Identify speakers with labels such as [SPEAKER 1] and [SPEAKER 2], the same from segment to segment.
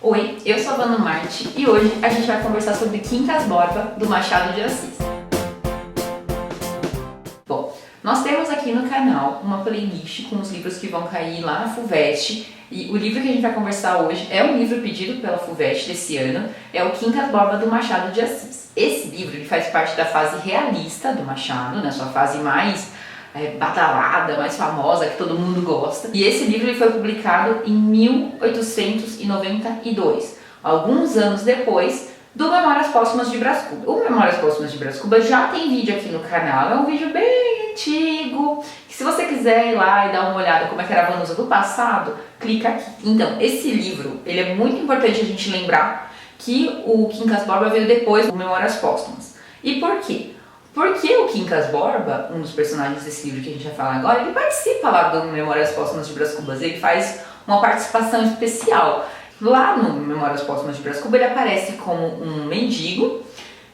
[SPEAKER 1] Oi, eu sou a Vanu Marte e hoje a gente vai conversar sobre Quincas Borba, do Machado de Assis. Bom, nós temos aqui no canal uma playlist com os livros que vão cair lá na FUVEST, e o livro que a gente vai conversar hoje é um livro pedido pela FUVEST desse ano, é o Quincas Borba, do Machado de Assis. Esse livro ele faz parte da fase realista do Machado, na sua fase mais badalada, mais famosa, que todo mundo gosta. E esse livro ele foi publicado em 1892, alguns anos depois do Memórias Póstumas de Brás Cubas. O Memórias Póstumas de Brás Cubas já tem vídeo aqui no canal, é um vídeo bem antigo, que se você quiser ir lá e dar uma olhada como é que era a Vanusa do passado, clica aqui. Então, esse livro, ele é muito importante a gente lembrar que o Quincas Borba veio depois do Memórias Póstumas. E por quê? Porque o Quincas Borba, um dos personagens desse livro que a gente vai falar agora, ele participa lá do Memórias Póstumas de Brás Cubas, ele faz uma participação especial. Lá no Memórias Póstumas de Brás Cubas ele aparece como um mendigo,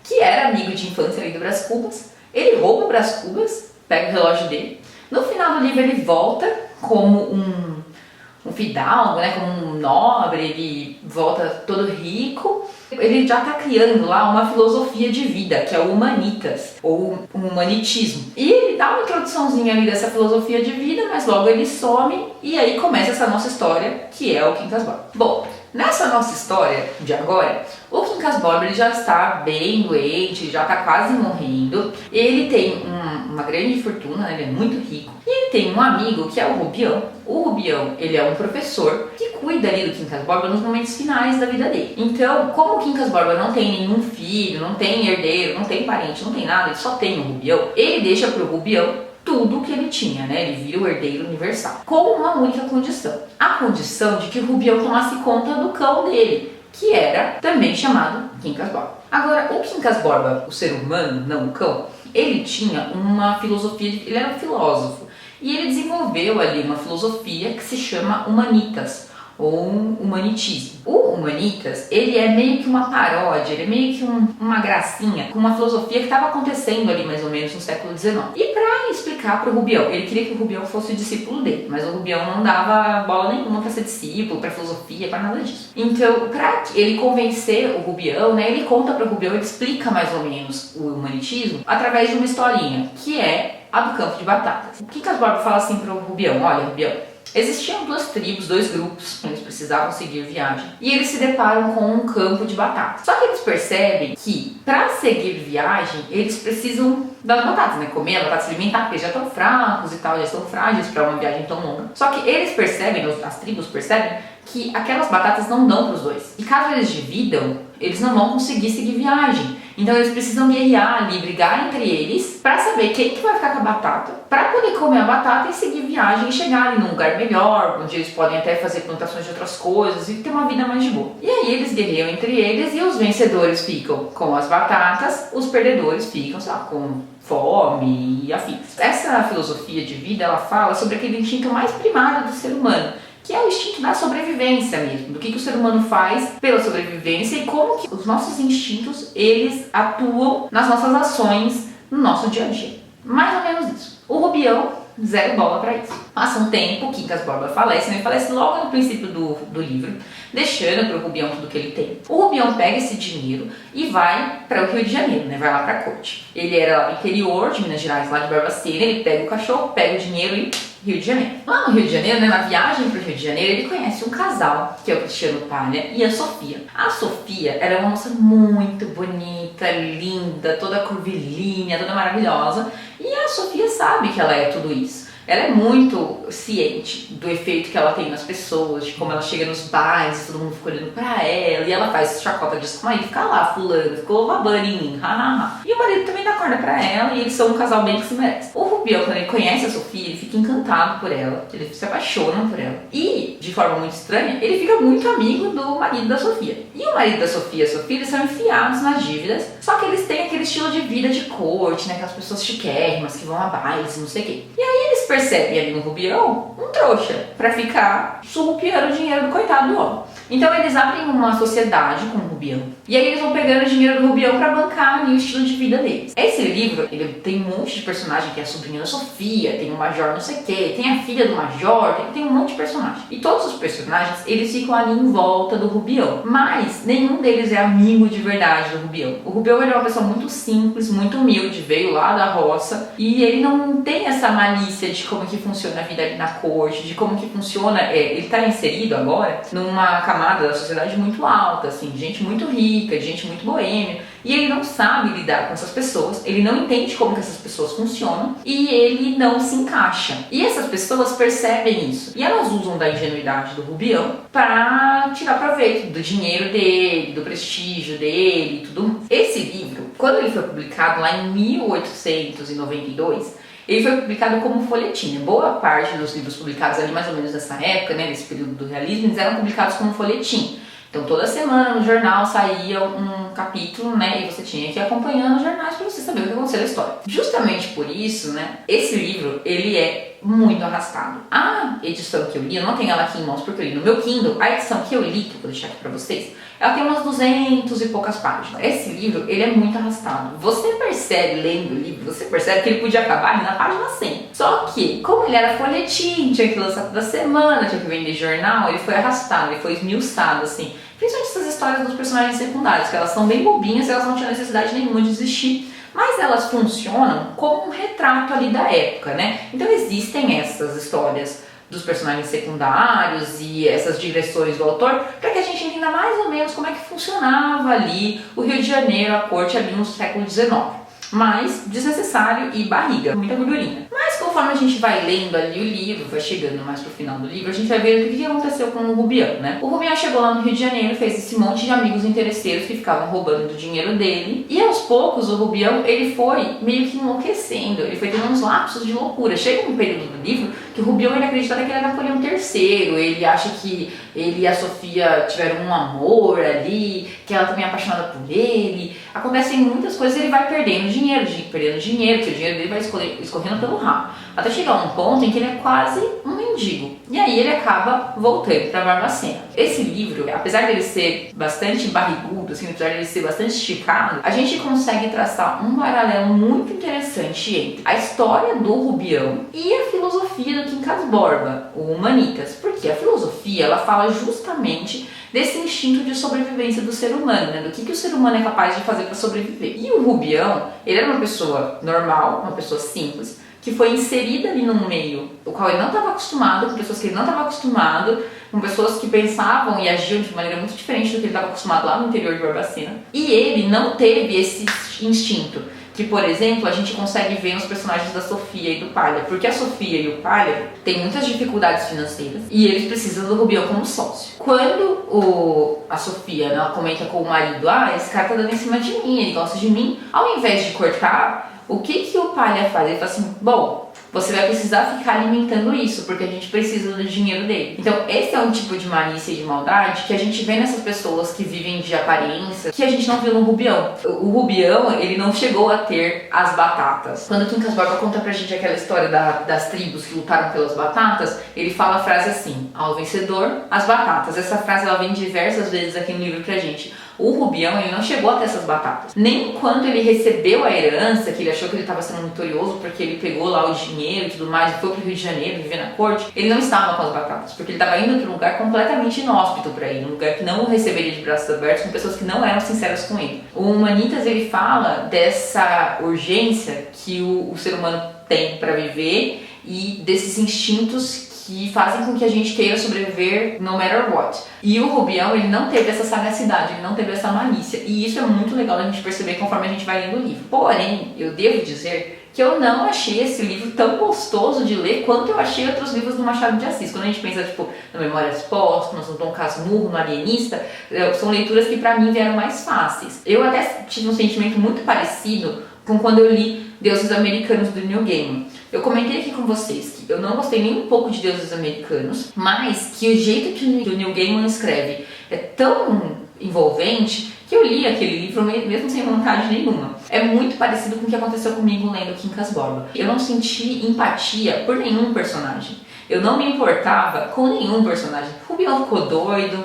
[SPEAKER 1] que era amigo de infância ali do Brás Cubas. Ele rouba o Brás Cubas, pega o relógio dele. No final do livro ele volta como um fidalgo, né, como um nobre, ele volta todo rico. Ele já está criando lá uma filosofia de vida, que é o Humanitas, ou o Humanitismo. E ele dá uma introduçãozinha ali dessa filosofia de vida, mas logo ele some e aí começa essa nossa história, que é o Quincas Borba. Bom, nessa nossa história de agora, o Quincas Borba ele já está bem doente, já está quase morrendo. Ele tem uma grande fortuna, né? Ele é muito rico. E ele tem um amigo que é o Rubião. O Rubião, ele é um professor que cuida ali do Quincas Borba nos momentos finais da vida dele. Então, como o Quincas Borba não tem nenhum filho, não tem herdeiro, não tem parente, não tem nada, ele só tem o Rubião, ele deixa pro Rubião tudo o que ele tinha, né? Ele vira o herdeiro universal. Com uma única condição. A condição de que o Rubião tomasse conta do cão dele, que era também chamado Quincas Borba. Agora, o Quincas Borba, o ser humano, não o cão, ele tinha uma filosofia, ele era um filósofo, e ele desenvolveu ali uma filosofia que se chama Humanitas, ou Humanitismo. O Humanitas, ele é meio que uma paródia, ele é meio que uma gracinha com uma filosofia que estava acontecendo ali mais ou menos no século XIX. E para explicar para o Rubião, ele queria que o Rubião fosse o discípulo dele, mas o Rubião não dava bola nenhuma para ser discípulo, para filosofia, para nada disso. Então, para ele convencer o Rubião, né, ele conta para o Rubião, ele explica mais ou menos o Humanitismo através de uma historinha, que é a do campo de batatas. O Quincas Borba fala assim para o Rubião: olha, Rubião, existiam duas tribos, dois grupos, eles precisavam seguir viagem, e eles se deparam com um campo de batatas. Só que eles percebem que, para seguir viagem, eles precisam das batatas, né? Comer a batata, se alimentar, porque eles já estão fracos e tal, já estão frágeis para uma viagem tão longa. Só que eles percebem, as tribos percebem, que aquelas batatas não dão para os dois. E caso eles dividam, eles não vão conseguir seguir viagem. Então eles precisam guerrear ali, brigar entre eles, para saber quem que vai ficar com a batata, para poder comer a batata e seguir viagem e chegar ali num lugar melhor, onde eles podem até fazer plantações de outras coisas e ter uma vida mais de boa. E aí eles guerreiam entre eles e os vencedores ficam com as batatas, os perdedores ficam, sabe, com fome e afins. Essa filosofia de vida, ela fala sobre aquele instinto mais primário do ser humano, que é o instinto da sobrevivência mesmo, do que o ser humano faz pela sobrevivência e como que os nossos instintos, eles atuam nas nossas ações no nosso dia a dia. Mais ou menos isso. O Rubião, zero bola pra isso. Passa um tempo, o Quincas Borba falece, ele falece logo no princípio do livro, deixando pro Rubião tudo que ele tem. O Rubião pega esse dinheiro e vai para o Rio de Janeiro, né? Vai lá pra corte. Ele era lá no interior de Minas Gerais, lá de Barbacena, ele pega o cachorro, pega o dinheiro e Rio de Janeiro. Lá no Rio de Janeiro, né, na viagem pro Rio de Janeiro, ele conhece um casal, que é o Cristiano Palha e a Sofia. A Sofia, ela é uma moça muito bonita, linda, toda curvilínea, toda maravilhosa. E a Sofia sabe que ela é tudo isso. Ela é muito ciente do efeito que ela tem nas pessoas, de como ela chega nos bares, todo mundo fica olhando pra ela, e ela faz chacota disso com o marido, fica lá, fulano, ficou babando em mim, hahaha. E o marido também dá corda pra ela, e eles são um casal bem que se merece. O Rubião, quando ele conhece a Sofia, ele fica encantado por ela, ele se apaixona por ela. E, de forma muito estranha, ele fica muito amigo do marido da Sofia. E o marido da Sofia e a Sofia, eles são enfiados nas dívidas, só que eles têm aquele estilo de vida de corte, né, aquelas pessoas chiquérrimas que vão a bailes, não sei o quê. E aí eles percebem percebem ali no Rubião um trouxa pra ficar surrupiando o dinheiro do coitado do homem. Então eles abrem uma sociedade com o Rubião. E aí eles vão pegando o dinheiro do Rubião pra bancar ali o estilo de vida deles. Esse livro, ele tem um monte de personagem, tem a sobrinha da Sofia, tem o Major não sei o que, tem a filha do Major, tem um monte de personagem. E todos os personagens, eles ficam ali em volta do Rubião. Mas nenhum deles é amigo de verdade do Rubião. O Rubião, ele é uma pessoa muito simples, muito humilde, veio lá da roça. E ele não tem essa malícia de como que funciona a vida ali na corte, de como que funciona... ele tá inserido agora numa camada da sociedade muito alta, assim, de gente muito rica, de gente muito boêmia, e ele não sabe lidar com essas pessoas, ele não entende como que essas pessoas funcionam e ele não se encaixa. E essas pessoas percebem isso e elas usam da ingenuidade do Rubião para tirar proveito do dinheiro dele, do prestígio dele e tudo. Esse livro, quando ele foi publicado lá em 1892, ele foi publicado como folhetim. Boa parte dos livros publicados ali mais ou menos nessa época, né, nesse período do realismo, eles eram publicados como folhetim. Então toda semana no jornal saía um capítulo, né, e você tinha que ir acompanhando os jornais para você saber o que aconteceu na história. Justamente por isso, né, esse livro, ele é muito arrastado. A edição que eu li, eu não tenho ela aqui em mãos porque eu li no meu Kindle, a edição que eu li, que eu vou deixar aqui pra vocês, ela tem umas 200 e poucas páginas. Esse livro, ele é muito arrastado. Você percebe, lendo o livro, você percebe que ele podia acabar ali na página 100. Só que, como ele era folhetim, tinha que lançar toda semana, tinha que vender jornal, ele foi arrastado, ele foi esmiuçado, assim. Principalmente essas histórias dos personagens secundários, que elas são bem bobinhas e elas não tinham necessidade nenhuma de existir. Mas elas funcionam como um retrato ali da época, né? Então existem essas histórias dos personagens secundários e essas digressões do autor para que a gente entenda mais ou menos como é que funcionava ali o Rio de Janeiro, a corte ali no século XIX. Mas desnecessário e barriga, muita gordurinha. Mas conforme a gente vai lendo ali o livro, vai chegando mais pro final do livro, a gente vai ver o que aconteceu com o Rubião, né? O Rubião chegou lá no Rio de Janeiro, fez esse monte de amigos interesseiros que ficavam roubando do dinheiro dele. E aos poucos o Rubião, ele foi meio que enlouquecendo, ele foi tendo uns lapsos de loucura. Chega um período do livro que o Rubião, ele acredita que ele é Napoleão III, ele acha que ele e a Sofia tiveram um amor ali, que ela também é apaixonada por ele. Acontecem muitas coisas e ele vai perdendo dinheiro, que o dinheiro dele vai escorrendo pelo rabo. Até chegar um ponto em que ele é quase um mendigo. E aí ele acaba voltando para Barbacena. Esse livro, apesar dele ser bastante barrigudo, assim, apesar dele ser bastante esticado, a gente consegue traçar um paralelo muito interessante entre a história do Rubião e a filosofia do Quincas Borba, o Humanitas. Porque a filosofia, ela fala justamente desse instinto de sobrevivência do ser humano, né? Do que o ser humano é capaz de fazer para sobreviver. E o Rubião, ele era uma pessoa normal, uma pessoa simples, que foi inserida ali num meio o qual ele não estava acostumado, com pessoas que ele não estava acostumado, com pessoas que pensavam e agiam de maneira muito diferente do que ele estava acostumado lá no interior de Barbacena. E ele não teve esse instinto que, por exemplo, a gente consegue ver nos personagens da Sofia e do Palha, porque a Sofia e o Palha têm muitas dificuldades financeiras e eles precisam do Rubião como sócio. Quando a Sofia, né, ela comenta com o marido, esse cara tá dando em cima de mim, ele gosta de mim, ao invés de cortar, o que o Palha faz? Ele fala assim, bom, você vai precisar ficar alimentando isso, porque a gente precisa do dinheiro dele. Então, esse é um tipo de malícia e de maldade que a gente vê nessas pessoas que vivem de aparência, que a gente não viu no Rubião. O Rubião, ele não chegou a ter as batatas. Quando o Quincas Borba conta pra gente aquela história das tribos que lutaram pelas batatas, ele fala a frase assim, ao vencedor, as batatas. Essa frase, ela vem diversas vezes aqui no livro pra gente. O Rubião, ele não chegou a ter essas batatas. Nem quando ele recebeu a herança, que ele achou que ele estava sendo vitorioso porque ele pegou lá o dinheiro e tudo mais e foi pro Rio de Janeiro viver na corte, ele não estava com as batatas, porque ele estava indo para um lugar completamente inóspito para ele, um lugar que não o receberia de braços abertos, com pessoas que não eram sinceras com ele. O Humanitas, ele fala dessa urgência que o ser humano tem para viver e desses instintos que fazem com que a gente queira sobreviver no matter what. E o Rubião, ele não teve essa sagacidade, ele não teve essa malícia. E isso é muito legal a gente perceber conforme a gente vai lendo o livro. Porém, eu devo dizer que eu não achei esse livro tão gostoso de ler quanto eu achei outros livros do Machado de Assis. Quando a gente pensa, tipo, no Memórias Póstumas, no Dom Casmurro, no Alienista, são leituras que pra mim vieram mais fáceis. Eu até tive um sentimento muito parecido com quando eu li Deuses Americanos do Neil Gaiman. Eu comentei aqui com vocês que eu não gostei nem um pouco de Deuses Americanos, mas que o jeito que o Neil Gaiman escreve é tão envolvente que eu li aquele livro mesmo sem vontade nenhuma. É muito parecido com o que aconteceu comigo lendo Quincas Borba. Eu não senti empatia por nenhum personagem. Eu não me importava com nenhum personagem. Rubião ficou doido,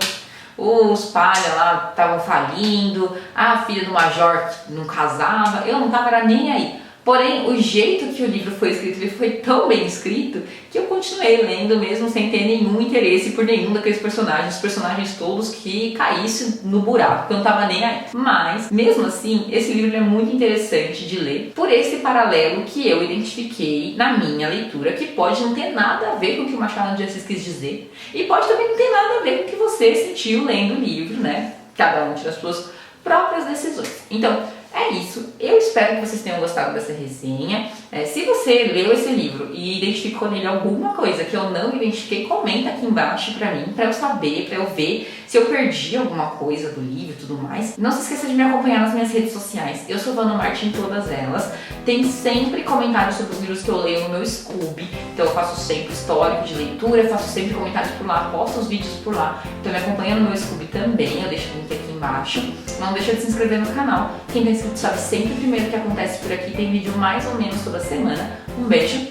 [SPEAKER 1] os palha lá estavam falindo, a filha do major não casava, eu não tava nem aí. Porém, o jeito que o livro foi escrito, ele foi tão bem escrito que eu continuei lendo mesmo sem ter nenhum interesse por nenhum daqueles personagens, os personagens todos que caíssem no buraco, que eu não tava nem aí. Mas, mesmo assim, esse livro é muito interessante de ler por esse paralelo que eu identifiquei na minha leitura, que pode não ter nada a ver com o que o Machado de Assis quis dizer e pode também não ter nada a ver com o que você sentiu lendo o livro, né? Cada um tira as suas próprias decisões. Então, é isso, eu espero que vocês tenham gostado dessa resenha. Se você leu esse livro e identificou nele alguma coisa que eu não identifiquei, comenta aqui embaixo pra mim, pra eu saber, pra eu ver se eu perdi alguma coisa do livro e tudo mais. Não se esqueça de me acompanhar nas minhas redes sociais, eu sou Vana Martin em todas elas. Tem sempre comentários sobre os livros que eu leio no meu Scooby, então eu faço sempre histórico de leitura, faço sempre comentários por lá, posto os vídeos por lá. Então me acompanha no meu Scooby também, eu deixo o link aqui embaixo. Não deixa de se inscrever no canal, quem tá inscrito sabe sempre primeiro o que acontece por aqui, tem vídeo mais ou menos toda semana. Um beijo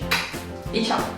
[SPEAKER 1] e tchau!